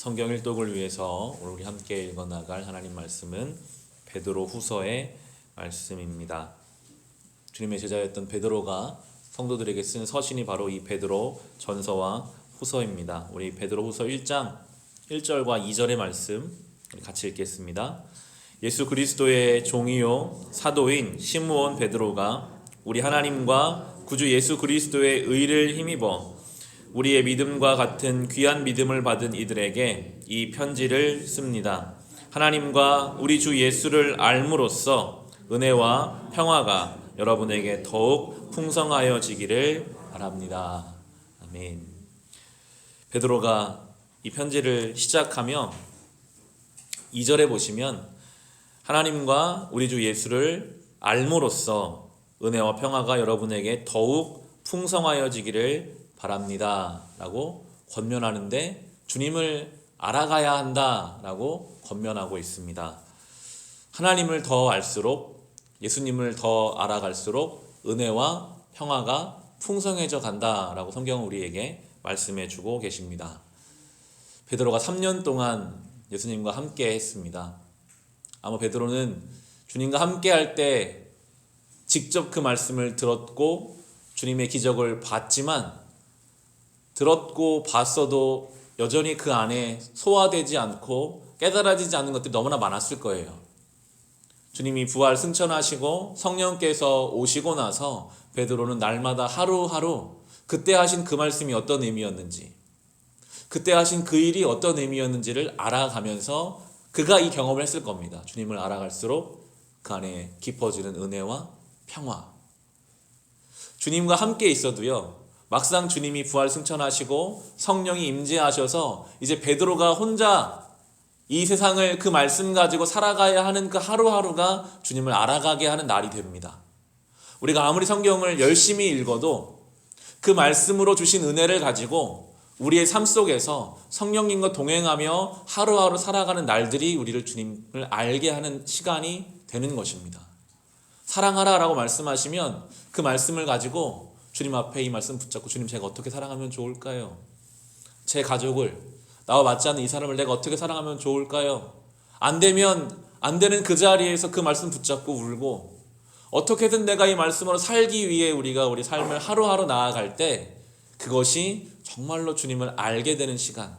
성경 일독을 위해서 오늘 우리 함께 읽어나갈 하나님 말씀은 베드로 후서의 말씀입니다. 주님의 제자였던 베드로가 성도들에게 쓴 서신이 바로 이 베드로 전서와 후서입니다. 우리 베드로 후서 1장 1절과 2절의 말씀 같이 읽겠습니다. 예수 그리스도의 종이요 사도인 시므온 베드로가 우리 하나님과 구주 예수 그리스도의 의를 힘입어 우리의 믿음과 같은 귀한 믿음을 받은 이들에게 이 편지를 씁니다. 하나님과 우리 주 예수를 알므로써 은혜와 평화가 여러분에게 더욱 풍성하여지기를 바랍니다. 아멘. 베드로가 이 편지를 시작하며 2절에 보시면 하나님과 우리 주 예수를 알므로써 은혜와 평화가 여러분에게 더욱 풍성하여지기를 바랍니다 라고 권면하는데 주님을 알아가야 한다 라고 권면하고 있습니다. 하나님을 더 알수록, 예수님을 더 알아갈수록 은혜와 평화가 풍성해져 간다 라고 성경은 우리에게 말씀해 주고 계십니다. 베드로가 3년 동안 예수님과 함께 했습니다. 아마 베드로는 주님과 함께 할 때 직접 그 말씀을 들었고 주님의 기적을 봤지만 들었고 봤어도 여전히 그 안에 소화되지 않고 깨달아지지 않는 것들이 너무나 많았을 거예요. 주님이 부활 승천하시고 성령께서 오시고 나서 베드로는 날마다 하루하루 그때 하신 그 말씀이 어떤 의미였는지, 그때 하신 그 일이 어떤 의미였는지를 알아가면서 그가 이 경험을 했을 겁니다. 주님을 알아갈수록 그 안에 깊어지는 은혜와 평화. 주님과 함께 있어도요, 막상 주님이 부활 승천하시고 성령이 임재하셔서 이제 베드로가 혼자 이 세상을 그 말씀 가지고 살아가야 하는 그 하루하루가 주님을 알아가게 하는 날이 됩니다. 우리가 아무리 성경을 열심히 읽어도 그 말씀으로 주신 은혜를 가지고 우리의 삶 속에서 성령님과 동행하며 하루하루 살아가는 날들이 우리를 주님을 알게 하는 시간이 되는 것입니다. 사랑하라라고 말씀하시면 그 말씀을 가지고 주님 앞에 이 말씀 붙잡고 주님 제가 어떻게 사랑하면 좋을까요? 제 가족을, 나와 맞지 않는 이 사람을 내가 어떻게 사랑하면 좋을까요? 안 되면 안 되는 그 자리에서 그 말씀 붙잡고 울고 어떻게든 내가 이 말씀으로 살기 위해 우리가 우리 삶을 하루하루 나아갈 때 그것이 정말로 주님을 알게 되는 시간,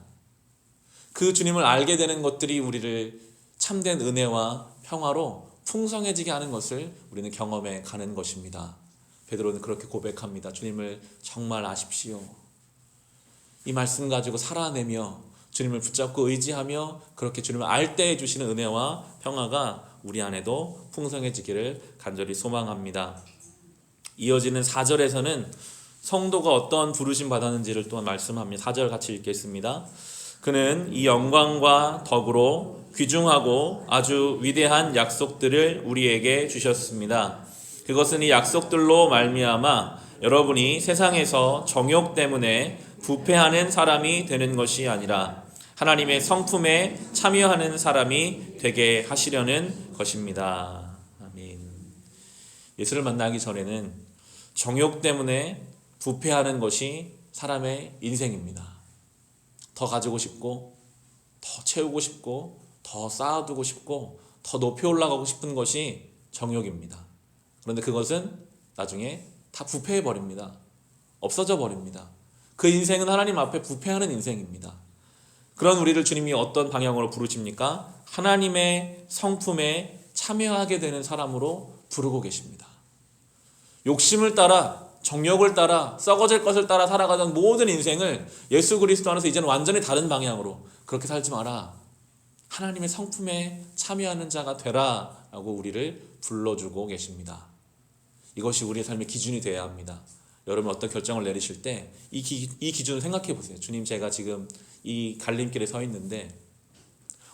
그 주님을 알게 되는 것들이 우리를 참된 은혜와 평화로 풍성해지게 하는 것을 우리는 경험해 가는 것입니다. 베드로는 그렇게 고백합니다. 주님을 정말 아십시오. 이 말씀 가지고 살아내며 주님을 붙잡고 의지하며 그렇게 주님을 알 때 주시는 은혜와 평화가 우리 안에도 풍성해지기를 간절히 소망합니다. 이어지는 4절에서는 성도가 어떤 부르심 받았는지를 또한 말씀합니다. 4절 같이 읽겠습니다. 그는 이 영광과 덕으로 귀중하고 아주 위대한 약속들을 우리에게 주셨습니다. 그것은 이 약속들로 말미암아 여러분이 세상에서 정욕 때문에 부패하는 사람이 되는 것이 아니라 하나님의 성품에 참여하는 사람이 되게 하시려는 것입니다. 아멘. 예수를 만나기 전에는 정욕 때문에 부패하는 것이 사람의 인생입니다. 더 가지고 싶고, 더 채우고 싶고, 더 쌓아두고 싶고, 더 높이 올라가고 싶은 것이 정욕입니다. 그런데 그것은 나중에 다 부패해 버립니다. 없어져 버립니다. 그 인생은 하나님 앞에 부패하는 인생입니다. 그런 우리를 주님이 어떤 방향으로 부르십니까? 하나님의 성품에 참여하게 되는 사람으로 부르고 계십니다. 욕심을 따라, 정욕을 따라, 썩어질 것을 따라 살아가던 모든 인생을 예수 그리스도 안에서 이제는 완전히 다른 방향으로 그렇게 살지 마라. 하나님의 성품에 참여하는 자가 되라 라고 우리를 불러주고 계십니다. 이것이 우리의 삶의 기준이 되어야 합니다. 여러분 어떤 결정을 내리실 때 이 기준을 생각해 보세요. 주님 제가 지금 이 갈림길에 서 있는데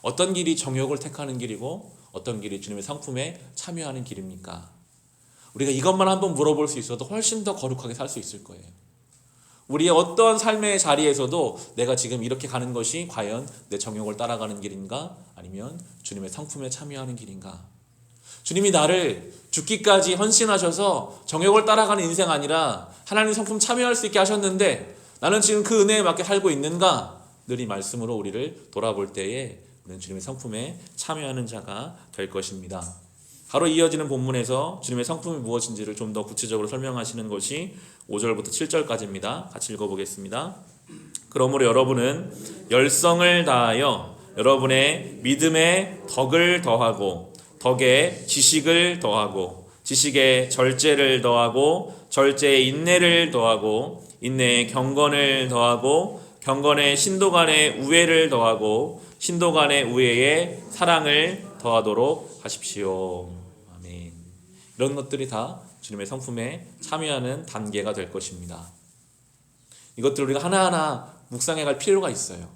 어떤 길이 정욕을 택하는 길이고 어떤 길이 주님의 성품에 참여하는 길입니까? 우리가 이것만 한번 물어볼 수 있어도 훨씬 더 거룩하게 살 수 있을 거예요. 우리의 어떤 삶의 자리에서도 내가 지금 이렇게 가는 것이 과연 내 정욕을 따라가는 길인가? 아니면 주님의 성품에 참여하는 길인가? 주님이 나를 죽기까지 헌신하셔서 정욕을 따라가는 인생 아니라 하나님 성품 참여할 수 있게 하셨는데 나는 지금 그 은혜에 맞게 살고 있는가? 늘 이 말씀으로 우리를 돌아볼 때에 우리는 주님의 성품에 참여하는 자가 될 것입니다. 바로 이어지는 본문에서 주님의 성품이 무엇인지를 좀 더 구체적으로 설명하시는 것이 5절부터 7절까지입니다. 같이 읽어보겠습니다. 그러므로 여러분은 열성을 다하여 여러분의 믿음에 덕을 더하고 덕에 지식을 더하고 지식에 절제를 더하고 절제에 인내를 더하고 인내에 경건을 더하고 경건에 신도 간의 우애를 더하고 신도 간의 우애에 사랑을 더하도록 하십시오. 아멘. 이런 것들이 다 주님의 성품에 참여하는 단계가 될 것입니다. 이것들을 우리가 하나하나 묵상해 갈 필요가 있어요.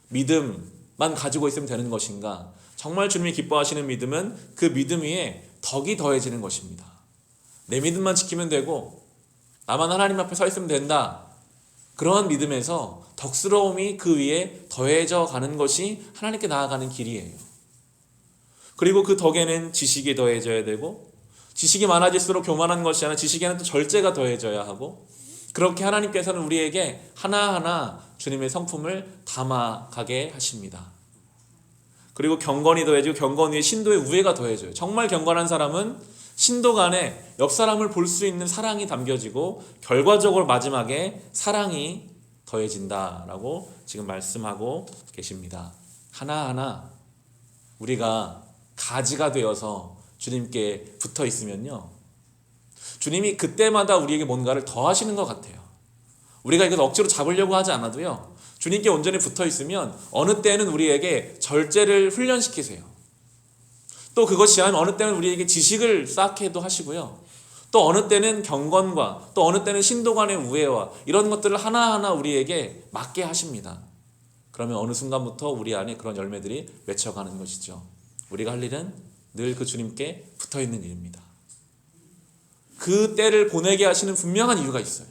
믿음만 가지고 있으면 되는 것인가? 정말 주님이 기뻐하시는 믿음은 그 믿음 위에 덕이 더해지는 것입니다. 내 믿음만 지키면 되고 나만 하나님 앞에 서 있으면 된다. 그러한 믿음에서 덕스러움이 그 위에 더해져 가는 것이 하나님께 나아가는 길이에요. 그리고 그 덕에는 지식이 더해져야 되고 지식이 많아질수록 교만한 것이 아니라 지식에는 또 절제가 더해져야 하고 그렇게 하나님께서는 우리에게 하나하나 주님의 성품을 담아가게 하십니다. 그리고 경건이 더해지고 경건 위에 신도의 우애가 더해져요. 정말 경건한 사람은 신도 간에 옆 사람을 볼 수 있는 사랑이 담겨지고 결과적으로 마지막에 사랑이 더해진다라고 지금 말씀하고 계십니다. 하나하나 우리가 가지가 되어서 주님께 붙어 있으면요, 주님이 그때마다 우리에게 뭔가를 더 하시는 것 같아요. 우리가 이걸 억지로 잡으려고 하지 않아도요, 주님께 온전히 붙어 있으면 어느 때는 우리에게 절제를 훈련시키세요. 또 그것이 아니면 어느 때는 우리에게 지식을 쌓게도 하시고요, 또 어느 때는 경건과 또 어느 때는 신도 간의 우애와 이런 것들을 하나하나 우리에게 맡게 하십니다. 그러면 어느 순간부터 우리 안에 그런 열매들이 맺혀가는 것이죠. 우리가 할 일은 늘 그 주님께 붙어 있는 일입니다. 그 때를 보내게 하시는 분명한 이유가 있어요.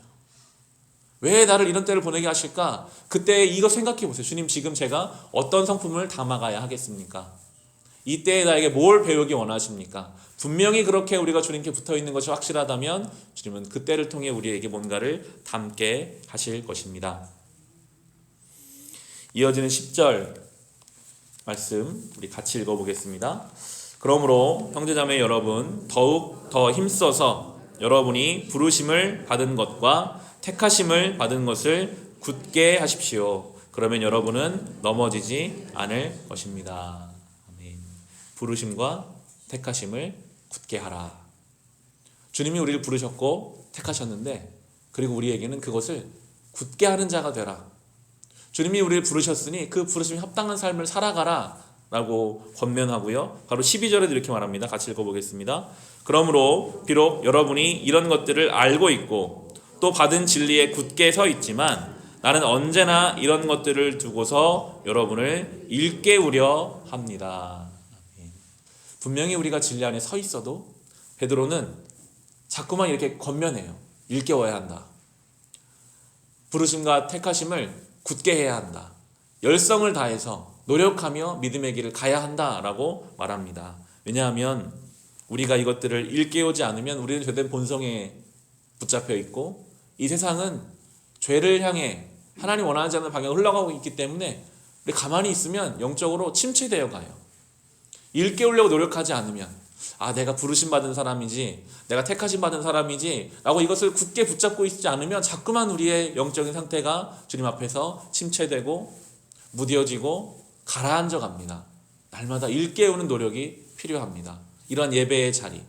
왜 나를 이런 때를 보내게 하실까? 그때 이거 생각해 보세요. 주님, 지금 제가 어떤 성품을 담아가야 하겠습니까? 이때에 나에게 뭘 배우기 원하십니까? 분명히 그렇게 우리가 주님께 붙어 있는 것이 확실하다면 주님은 그 때를 통해 우리에게 뭔가를 담게 하실 것입니다. 이어지는 10절 말씀 우리 같이 읽어보겠습니다. 그러므로 형제자매 여러분, 더욱 더 힘써서 여러분이 부르심을 받은 것과 택하심을 받은 것을 굳게 하십시오. 그러면 여러분은 넘어지지 않을 것입니다. 아멘. 부르심과 택하심을 굳게 하라. 주님이 우리를 부르셨고 택하셨는데, 그리고 우리에게는 그것을 굳게 하는 자가 되라. 주님이 우리를 부르셨으니 그 부르심에 합당한 삶을 살아가라 라고 권면하고요. 바로 12절에도 이렇게 말합니다. 같이 읽어보겠습니다. 그러므로 비록 여러분이 이런 것들을 알고 있고 또 받은 진리에 굳게 서 있지만 나는 언제나 이런 것들을 두고서 여러분을 일깨우려 합니다. 분명히 우리가 진리 안에 서 있어도 베드로는 자꾸만 이렇게 권면해요. 일깨워야 한다. 부르심과 택하심을 굳게 해야 한다. 열성을 다해서 노력하며 믿음의 길을 가야 한다라고 말합니다. 왜냐하면 우리가 이것들을 일깨우지 않으면 우리는 죄된 본성에 붙잡혀 있고 이 세상은 죄를 향해 하나님 원하지 않는 방향으로 흘러가고 있기 때문에 우리 가만히 있으면 영적으로 침체되어 가요. 일깨우려고 노력하지 않으면 내가 부르심 받은 사람이지, 내가 택하심 받은 사람이지 라고 이것을 굳게 붙잡고 있지 않으면 자꾸만 우리의 영적인 상태가 주님 앞에서 침체되고 무뎌지고 가라앉아 갑니다. 날마다 일깨우는 노력이 필요합니다. 이런 예배의 자리,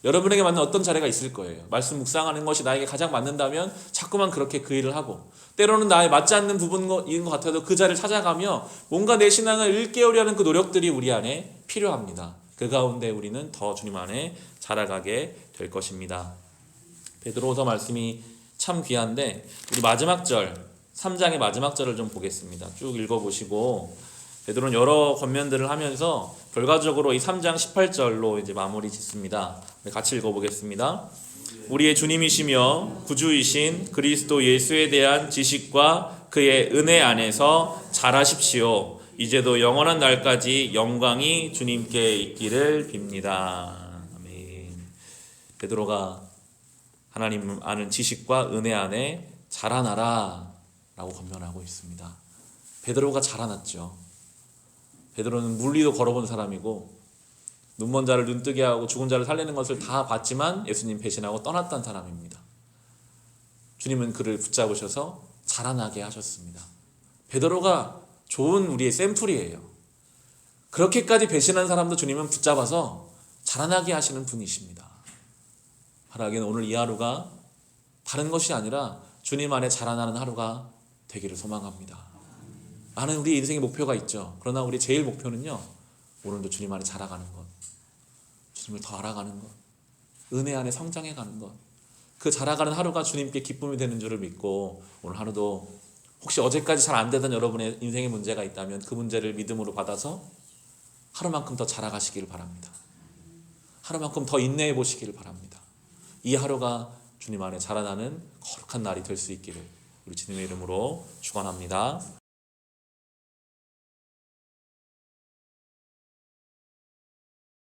여러분에게 맞는 어떤 자리가 있을 거예요. 말씀 묵상하는 것이 나에게 가장 맞는다면 자꾸만 그렇게 그 일을 하고, 때로는 나에 맞지 않는 부분인 것 같아도 그 자리를 찾아가며 뭔가 내 신앙을 일깨우려는 그 노력들이 우리 안에 필요합니다. 그 가운데 우리는 더 주님 안에 자라가게 될 것입니다. 베드로후서 말씀이 참 귀한데 우리 마지막 절, 3장의 마지막 절을 좀 보겠습니다. 쭉 읽어보시고, 베드로는 여러 권면들을 하면서 결과적으로 이 3장 18절로 이제 마무리 짓습니다. 같이 읽어보겠습니다. 우리의 주님이시며 구주이신 그리스도 예수에 대한 지식과 그의 은혜 안에서 자라십시오. 이제도 영원한 날까지 영광이 주님께 있기를 빕니다. 아멘. 베드로가 하나님 아는 지식과 은혜 안에 자라나라 라고 권면하고 있습니다. 베드로가 자라났죠. 베드로는 물리도 걸어본 사람이고 눈먼 자를 눈뜨게 하고 죽은 자를 살리는 것을 다 봤지만 예수님 배신하고 떠났던 사람입니다. 주님은 그를 붙잡으셔서 자라나게 하셨습니다. 베드로가 좋은 우리의 샘플이에요. 그렇게까지 배신한 사람도 주님은 붙잡아서 자라나게 하시는 분이십니다. 바라기는 오늘 이 하루가 다른 것이 아니라 주님 안에 자라나는 하루가 되기를 소망합니다. 많은 우리 인생의 목표가 있죠. 그러나 우리 제일 목표는요, 오늘도 주님 안에 자라가는 것, 주님을 더 알아가는 것, 은혜 안에 성장해가는 것, 그 자라가는 하루가 주님께 기쁨이 되는 줄을 믿고 오늘 하루도 혹시 어제까지 잘 안 되던 여러분의 인생의 문제가 있다면 그 문제를 믿음으로 받아서 하루만큼 더 자라가시기를 바랍니다. 하루만큼 더 인내해 보시기를 바랍니다. 이 하루가 주님 안에 자라나는 거룩한 날이 될 수 있기를 우리 주님의 이름으로 축원합니다.